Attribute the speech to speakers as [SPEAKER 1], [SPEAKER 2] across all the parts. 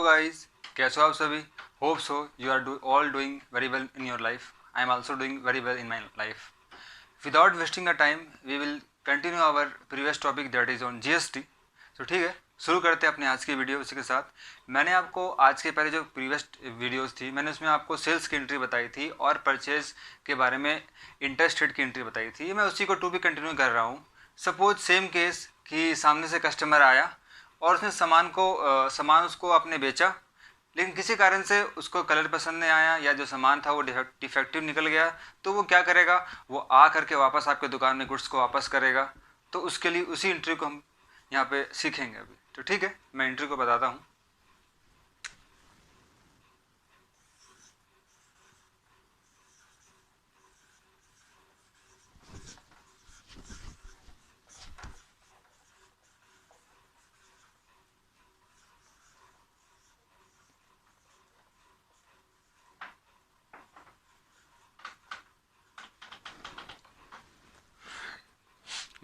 [SPEAKER 1] Guys, कैसे हो आप सभी। Hope so you are all doing very well in your life. I am also doing very well in my life. Without wasting the time we will continue our previous topic that is on GST. तो ठीक है, शुरू करते हैं अपनी आज की video. उसी के साथ मैंने आपको आज के पहले जो प्रीवियस वीडियोस थी, मैंने उसमें आपको सेल्स की एंट्री बताई थी और परचेज के बारे में इंटरेस्ट रेट की एंट्री बताई थी। मैं उसी को टू भी कंटिन्यू कर रहा हूँ। सपोज सेम केस कि सामने से कस्टमर आया और उसने सामान उसको आपने बेचा, लेकिन किसी कारण से उसको कलर पसंद नहीं आया या जो सामान था वो डिफेक्टिव निकल गया। तो वो क्या करेगा, वो आ करके वापस आपके दुकान में गुड्स को वापस करेगा। तो उसके लिए उसी एंट्री को हम यहाँ पे सीखेंगे अभी। तो ठीक है, मैं एंट्री को बताता हूँ।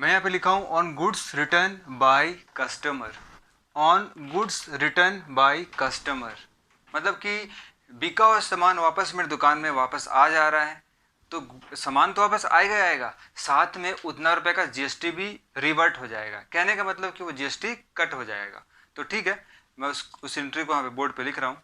[SPEAKER 1] मैं यहाँ पे लिखा हूँ on goods return by customer. On goods return by customer मतलब कि बिका हुआ सामान वापस मेरी दुकान में वापस आ जा रहा है। तो सामान तो वापस आएगा ही आएगा, साथ में उतना रुपए का जीएसटी भी रिवर्ट हो जाएगा। कहने का मतलब कि वो जीएसटी कट हो जाएगा। तो ठीक है, मैं उस एंट्री को यहाँ पे बोर्ड पे लिख रहा हूँ।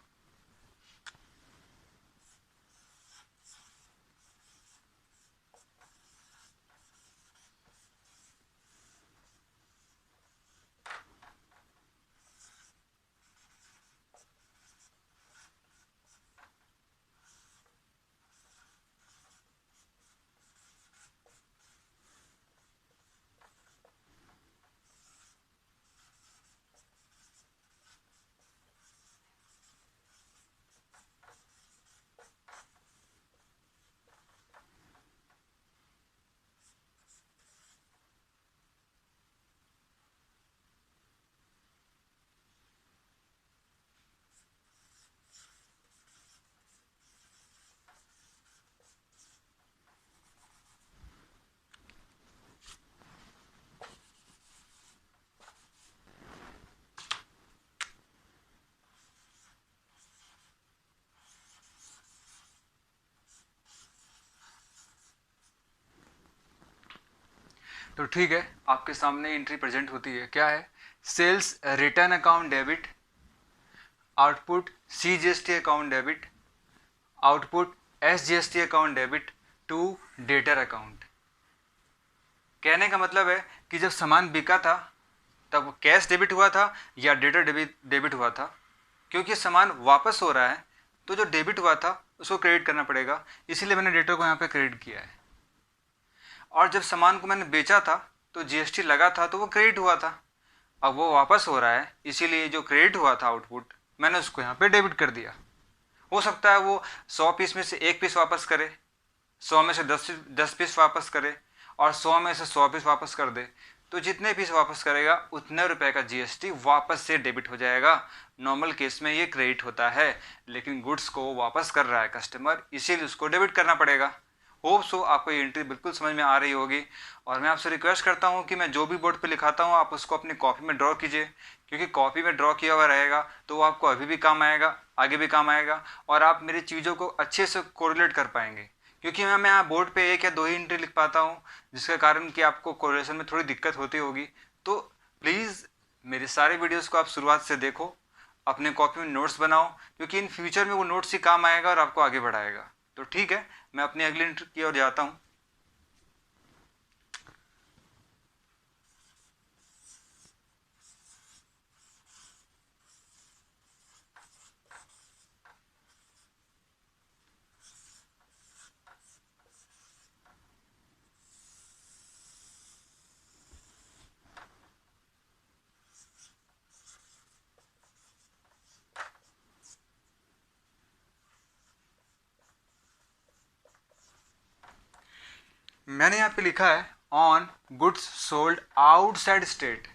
[SPEAKER 1] तो ठीक है, आपके सामने एंट्री प्रेजेंट होती है। क्या है, sales return account debit, output CGST account debit, output SGST account debit to debtor account. कहने का मतलब है कि जब सामान बिका था तब कैश डेबिट हुआ था या डेटर डेबिट हुआ था। क्योंकि सामान वापस हो रहा है तो जो डेबिट हुआ था उसको क्रेडिट करना पड़ेगा, इसीलिए मैंने डेटर को यहाँ पे क्रेडिट किया है। और जब सामान को मैंने बेचा था तो जीएसटी लगा था तो वो क्रेडिट हुआ था। अब वो वापस हो रहा है, इसीलिए जो क्रेडिट हुआ था आउटपुट, मैंने उसको यहाँ पे डेबिट कर दिया। हो सकता है वो 100 पीस में से 1 पीस वापस करे, 100 में से 10 पीस वापस करे और 100 में से 100 पीस वापस कर दे। तो जितने पीस वापस करेगा उतने रुपए का जीएसटी वापस से डेबिट हो जाएगा। नॉर्मल केस में ये क्रेडिट होता है, लेकिन गुड्स को वापस कर रहा है कस्टमर, इसीलिए उसको डेबिट करना पड़ेगा। होप सो आपको ये एंट्री बिल्कुल समझ में आ रही होगी। और मैं आपसे रिक्वेस्ट करता हूँ कि मैं जो भी बोर्ड पे लिखाता हूँ आप उसको अपनी कॉपी में ड्रॉ कीजिए, क्योंकि कॉपी में ड्रॉ किया हुआ रहेगा तो वो आपको अभी भी काम आएगा, आगे भी काम आएगा, और आप मेरी चीज़ों को अच्छे से कोरिलेट कर पाएंगे। क्योंकि मैं यहाँ बोर्ड पे एक या दो ही एंट्री लिख पाता हूँ, जिसके कारण कि आपको कोरिलेशन में थोड़ी दिक्कत होती होगी। तो प्लीज़ मेरे सारे वीडियोस को आप शुरुआत से देखो, अपने कॉपी में नोट्स बनाओ, क्योंकि इन फ्यूचर में वो नोट्स ही काम आएगा और आपको आगे बढ़ाएगा। तो ठीक है, मैं अपनी अगली एंट्री की ओर जाता हूँ। मैंने यहाँ पे लिखा है on goods sold outside state.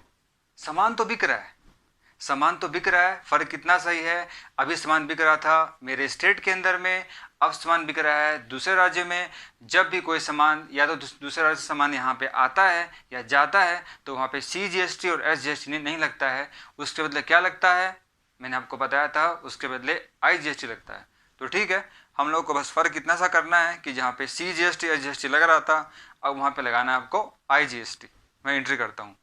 [SPEAKER 1] सामान तो बिक रहा है, सामान तो बिक रहा है, फर्क कितना सही है। अभी सामान बिक रहा था मेरे स्टेट के अंदर में, अब सामान बिक रहा है दूसरे राज्य में। जब भी कोई सामान या तो दूसरे राज्य से सामान यहाँ पे आता है या जाता है तो वहाँ पे सीजीएसटी और एसजीएसटी नहीं लगता है। उसके बदले क्या लगता है, मैंने आपको बताया था उसके बदले IGST लगता है। तो ठीक है, हम लोग को बस फ़र्क इतना सा करना है कि जहाँ पे CGST या GST लग रहा था, अब वहाँ पे लगाना है आपको IGST। मैं एंट्री करता हूँ।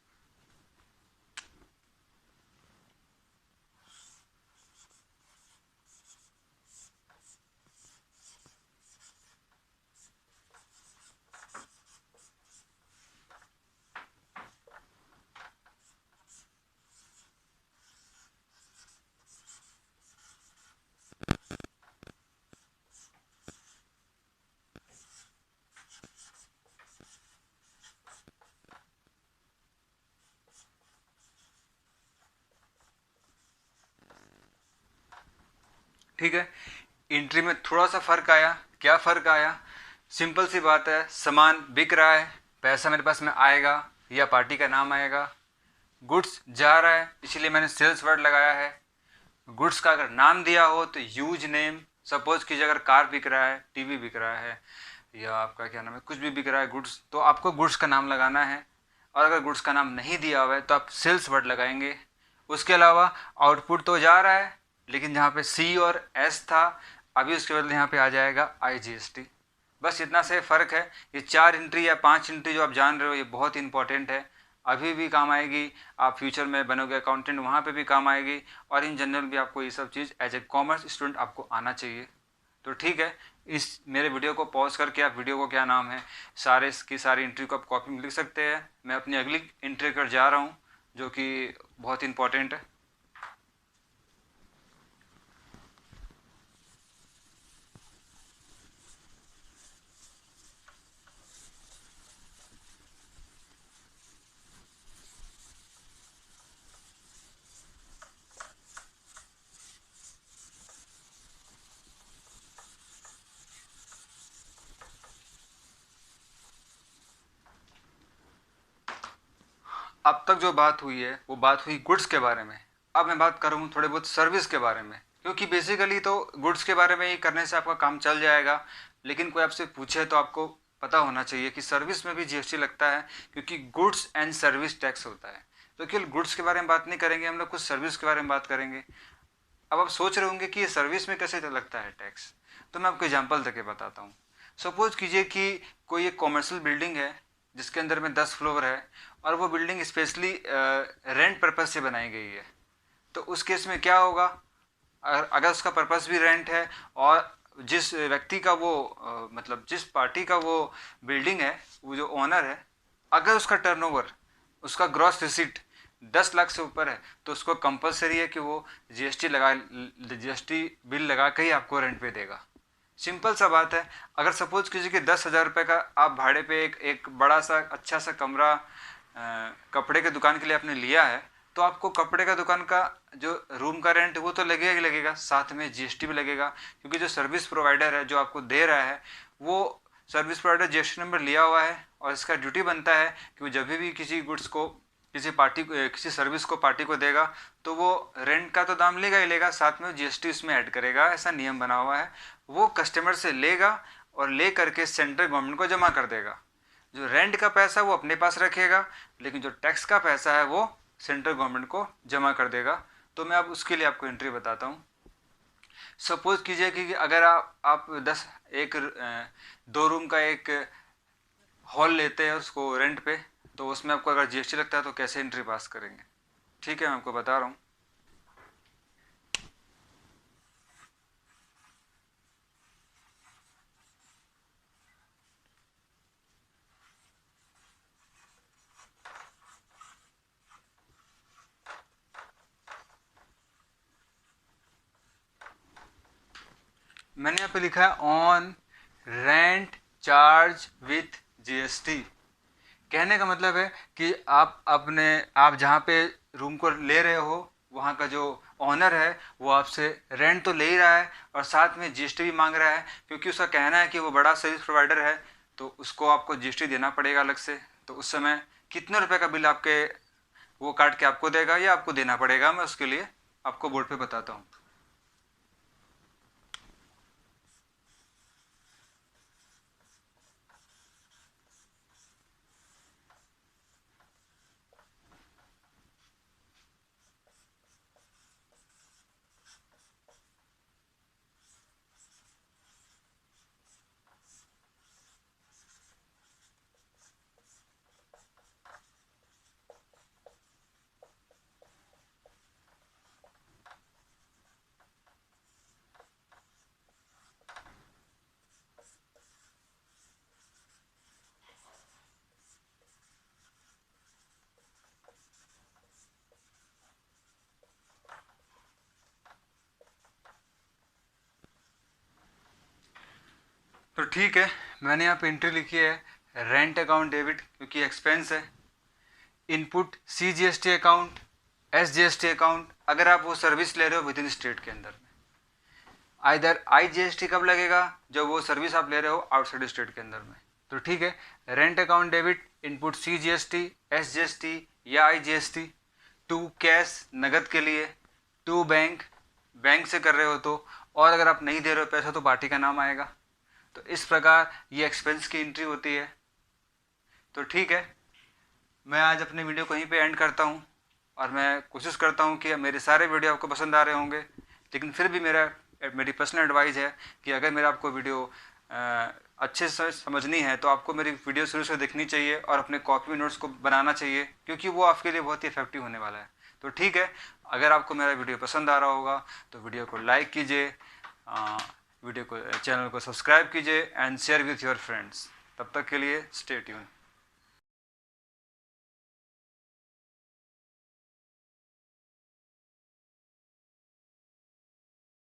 [SPEAKER 1] ठीक है, एंट्री में थोड़ा सा फ़र्क आया। क्या फ़र्क आया? सिंपल सी बात है, सामान बिक रहा है, पैसा मेरे पास में आएगा या पार्टी का नाम आएगा। गुड्स जा रहा है, इसलिए मैंने सेल्स वर्ड लगाया है। गुड्स का अगर नाम दिया हो तो यूज नेम। सपोज कीजिए अगर कार बिक रहा है, टीवी बिक रहा है, या आपका क्या नाम है, कुछ भी बिक रहा है गुड्स, तो आपको गुड्स का नाम लगाना है। और अगर गुड्स का नाम नहीं दिया हुआ है तो आप सेल्स वर्ड लगाएंगे। उसके अलावा आउटपुट तो जा रहा है, लेकिन जहाँ पे सी और एस था, अभी उसके बदले यहाँ पे आ जाएगा IGST। बस इतना से फ़र्क है। ये 4 एंट्री या 5 एंट्री जो आप जान रहे हो, ये बहुत इंपॉर्टेंट है, अभी भी काम आएगी। आप फ्यूचर में बनोगे अकाउंटेंट, वहाँ पे भी काम आएगी। और इन जनरल भी आपको ये सब चीज़ एज ए कॉमर्स स्टूडेंट आपको आना चाहिए। तो ठीक है, इस मेरे वीडियो को पॉज करके आप वीडियो को क्या नाम है, सारे की सारी एंट्री को आप कॉपी में लिख सकते हैं। मैं अपनी अगली एंट्री कर जा रहा हूँ, जो कि बहुत इंपॉर्टेंट है। अब तक जो बात हुई है वो बात हुई गुड्स के बारे में। अब मैं बात करूँ थोड़े बहुत सर्विस के बारे में, क्योंकि बेसिकली तो गुड्स के बारे में ही करने से आपका काम चल जाएगा। लेकिन कोई आपसे पूछे तो आपको पता होना चाहिए कि सर्विस में भी GST लगता है, क्योंकि गुड्स एंड सर्विस टैक्स होता है। तो केवल गुड्स के बारे में बात नहीं करेंगे हम लोग, कुछ सर्विस के बारे में बात करेंगे। अब आप सोच रहे होंगे कि ये सर्विस में कैसे लगता है टैक्स, तो मैं आपको एग्जांपल देके बताता हूँ। सपोज कीजिए कि कोई एक कॉमर्शियल बिल्डिंग है जिसके अंदर में 10 फ्लोर है, और वो बिल्डिंग स्पेशली रेंट पर्पज से बनाई गई है। तो उस केस में क्या होगा, अगर उसका पर्पस भी रेंट है, और जिस व्यक्ति का वो मतलब जिस पार्टी का वो बिल्डिंग है, वो जो ओनर है, अगर उसका टर्नओवर, उसका ग्रॉस रिसीट 10 लाख से ऊपर है, तो उसको कंपलसरी है कि वो GST बिल लगा के ही आपको रेंट पे देगा। सिंपल सा बात है। अगर सपोज कीजिए कि 10,000 रुपये का आप भाड़े पे एक बड़ा सा अच्छा सा कमरा कपड़े के दुकान के लिए आपने लिया है, तो आपको कपड़े का दुकान का जो रूम का रेंट वो तो लगेगा ही लगेगा, साथ में GST भी लगेगा। क्योंकि जो सर्विस प्रोवाइडर है जो आपको दे रहा है, वो सर्विस प्रोवाइडर GST नंबर लिया हुआ है, और इसका ड्यूटी बनता है कि वो जब भी किसी गुड्स को, किसी पार्टी किसी सर्विस को पार्टी को देगा, तो वो रेंट का तो दाम लेगा ही लेगा, साथ में GST उसमें ऐड करेगा। ऐसा नियम बना हुआ है। वो कस्टमर से लेगा और ले करके सेंट्रल गवर्नमेंट को जमा कर देगा। जो रेंट का पैसा वो अपने पास रखेगा, लेकिन जो टैक्स का पैसा है वो सेंट्रल गवर्नमेंट को जमा कर देगा। तो मैं अब उसके लिए आपको एंट्री बताता हूँ। सपोज कीजिए कि अगर आप 2 रूम का एक हॉल लेते हैं उसको रेंट पे, तो उसमें आपको अगर GST लगता है तो कैसे एंट्री पास करेंगे। ठीक है, मैं आपको बता रहा हूँ। मैंने यहाँ पे लिखा है on rent charge with GST। कहने का मतलब है कि आप जहाँ पे रूम को ले रहे हो, वहाँ का जो ऑनर है वो आपसे रेंट तो ले ही रहा है, और साथ में GST भी मांग रहा है। क्योंकि उसका कहना है कि वो बड़ा सर्विस प्रोवाइडर है, तो उसको आपको GST देना पड़ेगा अलग से। तो उस समय कितने रुपए का बिल आपके वो काट के आपको देगा या आपको देना पड़ेगा, मैं उसके लिए आपको बोर्ड पे बताता हूँ। तो ठीक है, मैंने यहाँ पे एंट्री लिखी है रेंट अकाउंट डेबिट क्योंकि एक्सपेंस है। Input CGST account, SGST account अगर आप वो सर्विस ले रहे हो विद इन स्टेट के अंदर में। आइदर IGST कब लगेगा, जब वो सर्विस आप ले रहे हो आउटसाइड स्टेट के अंदर में। तो ठीक है, rent account debit input CGST, SGST या IGST। टू कैश नगद के लिए, टू बैंक बैंक से कर रहे हो तो, और अगर आप नहीं दे रहे हो पैसा तो पार्टी का नाम आएगा। तो इस प्रकार ये एक्सपेंस की एंट्री होती है। तो ठीक है, मैं आज अपने वीडियो को यहीं पे एंड करता हूँ और मैं कोशिश करता हूँ कि मेरे सारे वीडियो आपको पसंद आ रहे होंगे, लेकिन फिर भी मेरी पर्सनल एडवाइस है कि अगर मेरा आपको वीडियो अच्छे से समझनी है तो आपको मेरी वीडियो शुरू से देखनी चाहिए और अपने कॉपी नोट्स को बनाना चाहिए, क्योंकि वो आपके लिए बहुत ही इफेक्टिव होने वाला है। तो ठीक है, अगर आपको मेरा वीडियो पसंद आ रहा होगा तो वीडियो को लाइक कीजिए, वीडियो को चैनल को सब्सक्राइब कीजिए and share with your friends. तब तक के लिए स्टे ट्यून।